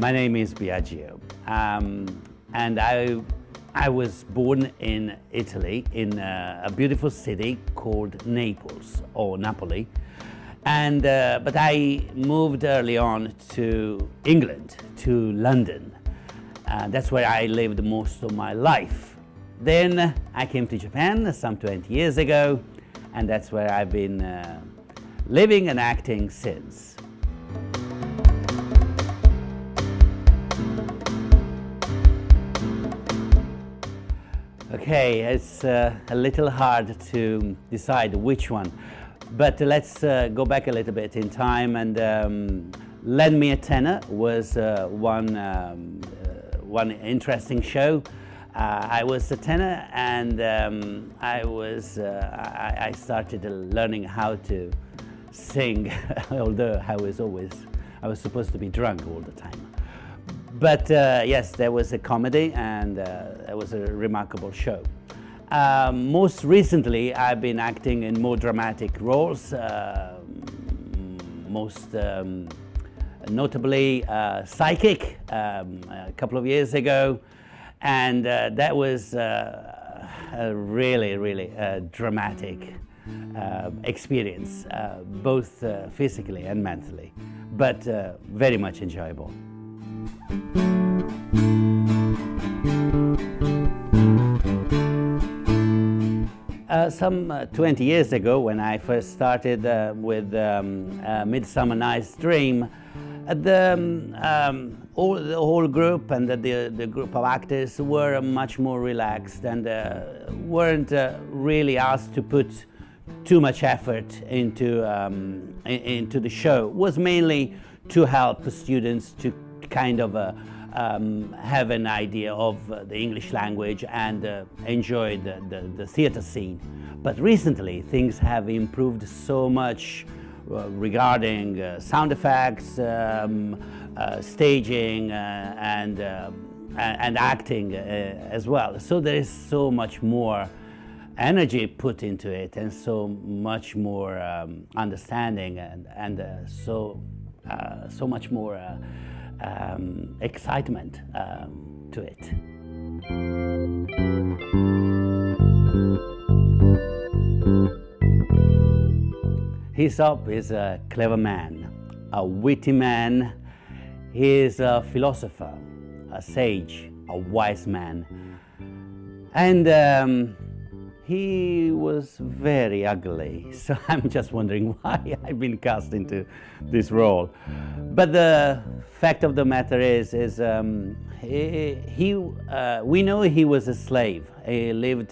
My name is Biagino, and I was born in Italy, in a beautiful city called Naples, or Napoli, and but I moved early on to England, to London. That's where I lived most of my life. Then I came to Japan some 20 years ago, and that's where I've been living and acting since. Okay, it's a little hard to decide which one, but let's go back a little bit in time, and Lend Me a Tenor was one interesting show. I was a tenor, and I started learning how to sing, although I was supposed to be drunk all the time. But yes, there was a comedy, and it was a remarkable show. Most recently, I've been acting in more dramatic roles, most notably Psychic a couple of years ago, and that was a really dramatic experience, both physically and mentally, but very much enjoyable. Some 20 years ago, when I first started with Midsummer Night's Dream, the whole group and the group of actors were much more relaxed and weren't really asked to put too much effort into the show. It was mainly to help students to kind of have an idea of the English language and enjoy the theater scene. But recently things have improved so much regarding sound effects, staging, and acting as well. So there is so much more energy put into it, and so much more understanding, and so much more excitement to it. Aesop is a clever man, a witty man. He is a philosopher, a sage, a wise man. And he was very ugly, so I'm just wondering why I've been cast into this role. But the fact of the matter is we know he was a slave. He lived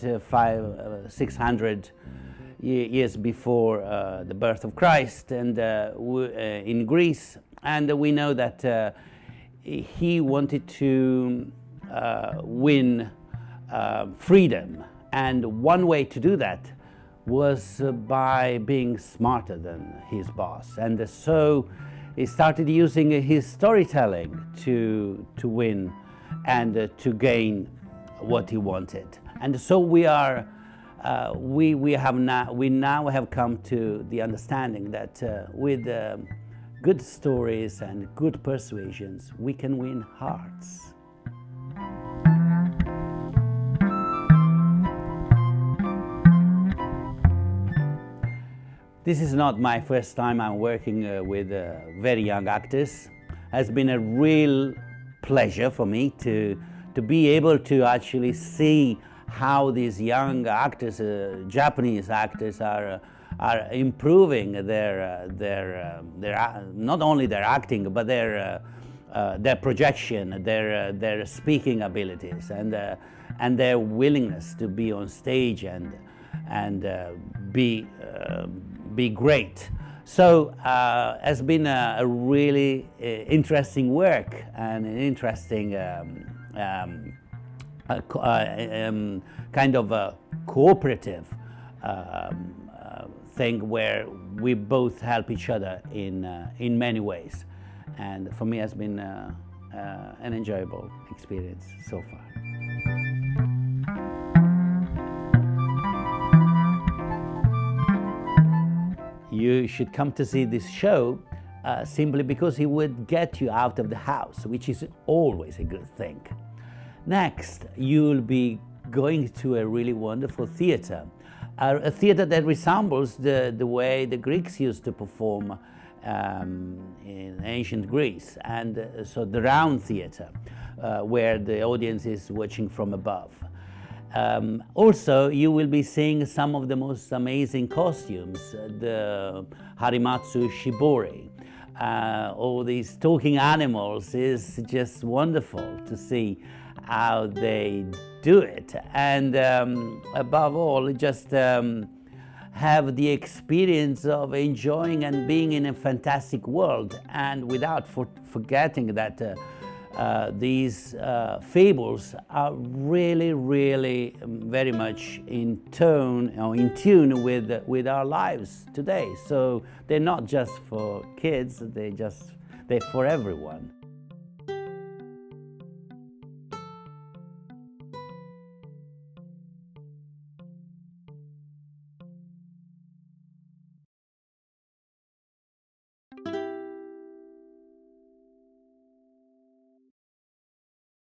600 years before the birth of Christ, and in Greece, and we know that he wanted to win freedom, and one way to do that was by being smarter than his boss, and so he started using his storytelling to win and to gain what he wanted. And so we now have come to the understanding that with good stories and good persuasions, we can win hearts. This is not my first time I'm working with very young actors. It has been a real pleasure for me to be able to actually see how these young actors, Japanese actors, are improving their not only their acting, but their projection, their speaking abilities, and their willingness to be on stage and be great. So it's been a really interesting work and an interesting kind of a cooperative thing where we both help each other in many ways, and for me it's been an enjoyable experience so far. You should come to see this show simply because it would get you out of the house, which is always a good thing. Next, you'll be going to a really wonderful theater, a theater that resembles the way the Greeks used to perform in ancient Greece, and so the round theater, where the audience is watching from above. Also, you will be seeing some of the most amazing costumes, the Harimatsu Shibori. All these talking animals is just wonderful to see how they do it, and above all, just have the experience of enjoying and being in a fantastic world, and without forgetting that these fables are really very much in tune with our lives today. So they're not just for kids, they're for everyone.